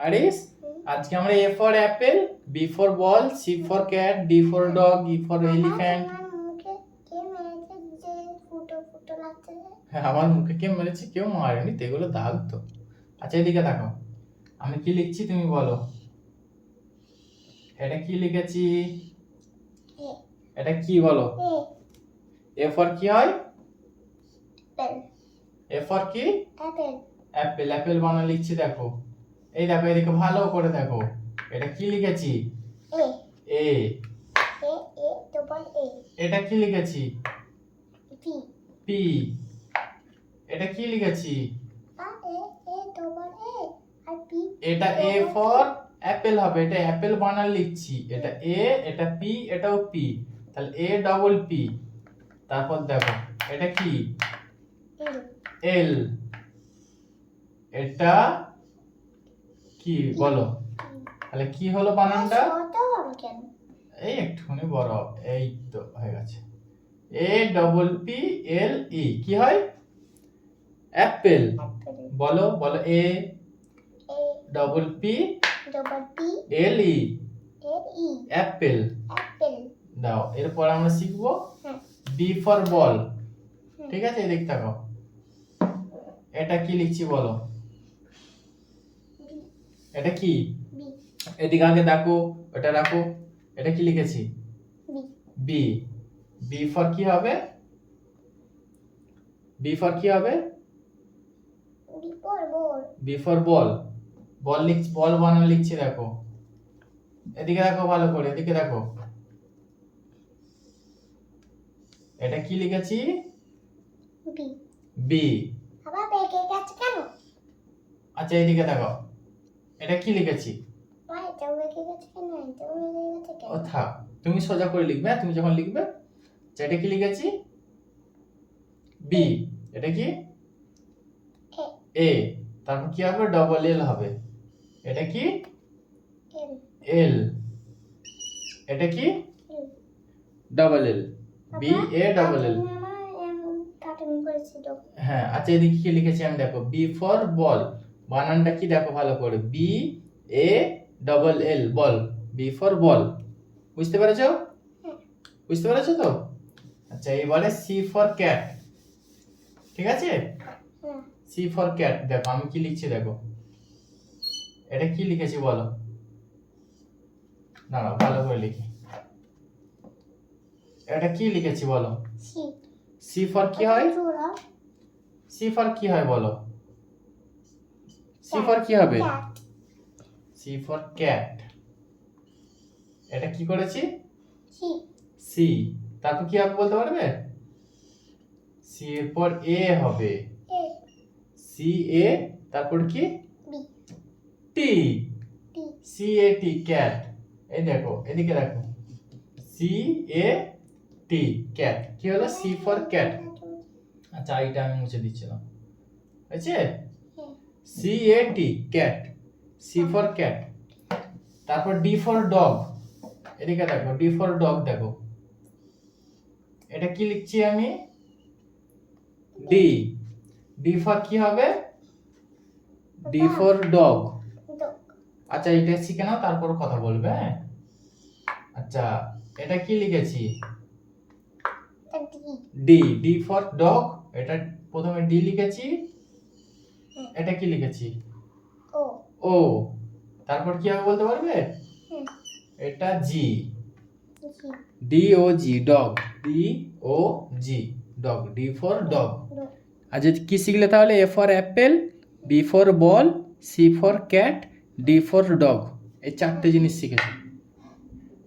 আরিস, আজকে আমরা A for apple, B for ball, C for cat, D for dog, E for elephant. হ্যাঁ, আমার মুখে কে মেরেছে? কেউ মারেনি তো, এগুলো দাগ তো। আচ্ছা, এদিকে দেখো, আমি কি লিখছি তুমি বলো। এটা কি লিখেছি? এটা কি বলো? এ ফর কি হয়? এ ফর কি? অ্যাপেল। অ্যাপেল বানা লিখছি, দেখো। এই দেখো, এদিকে ভালো করে দেখো, এটা কি লিখেছি? এ। এটা কি লিখেছি? পি। এটা কি লিখেছি? এটা এ ফর অ্যাপেল হবে, এটা অ্যাপেল বানান লিখছি। এটা এ, এটা পি, এটাও পি, তাহলে এ ডবল পি। তারপর দেখো, এটা কি? এল। এটা কি বলো? তাহলে কি হলো বানানটা? এই একটুখানি বড়, এই তো হয়ে গেছে। এ ডবল পি এল ই কি হয়? অ্যাপেল। বলো বলো, এ ডবল পি এল ই অ্যাপেল। দাও, এরপর আমরা শিখবো বি ফর বল। ঠিক আছে, দেখতে থাকো। এটা কি লিখছি বলো? এটা কি? এদিকে আগে দেখো, ওটা রাখো। এটা কি লিখেছি? বি। বি ফর কি হবে? বি ফর কি হবে? বি ফর বল। বল লিখছি, বল বানান লিখছি, দেখো। এদিকে দেখো ভালো করে, এদিকে দেখো। এটা কি লিখেছি? বি। আচ্ছা, এদিকে দেখো, এটা কি লিখেছি? ও থাক, তুমি সোজা করে লিখবে, তুমি যখন লিখবে। এটা কি লিখেছি? বি। এটা কি? এ। তারপর কি হবে? ডবল এল হবে। এটা কি? এল। এটা কি? Double L. B A double L. হ্যাঁ, আচ্ছা, এদিকে কি লিখেছি আমি দেখো, বি ফর বল। বানানটা কি দেখো ভালো করে, B A double L, ball. B for ball. বুঝতে পেরেছো? বুঝতে পেরেছো তো? আচ্ছা, এবারে সি ফর ক্যাট। ঠিক আছে, সি ফর ক্যাট। দেখো আমি কি লিখছি, দেখো। এটা কি লিখেছি বলো? দাঁড়াও, ভালো করে লিখি। এটা কি লিখেছি বলো? সি ফর কি হয়? সি ফর কি হয় বলো? সি ফর কি হবে? C for cat. এটা কি করেছি? সি। তারপর কি হবে বলতে পারবে? সি এর পর এ হবে। সি এ, তারপর কি? টি। C A T, cat. এই দেখো, এদিকে দেখো, সি এ টি, ক্যাট। কি হলো? C for cat. আচ্ছা, এইটা আমি মুছে দিচ্ছিলাম, হয়েছে? C A T, cat. C for cat. তারপর ডি ফর ডগ। এদিকে দেখো, ডি ফর ডগ। দেখো, এটা কি লিখছি আমি? ডি। ডি ফর কি হবে? D for dog. আচ্ছা, এটা শিখে নাও, তারপর কথা বলবে, হ্যাঁ? আচ্ছা, এটা কি লিখেছি? ডি। D for dog. এটা প্রথমে ডি লিখেছি। এটা কি লিখেছি? ও। তারপর কি হবে বলতে পারবে? এটা G. D O G, dog. D O G, dog. D for dog. আজ কি শিখলে তাহলে? A for apple, B for ball, C for cat, D for dog. এই চারটে জিনিস শিখেছি।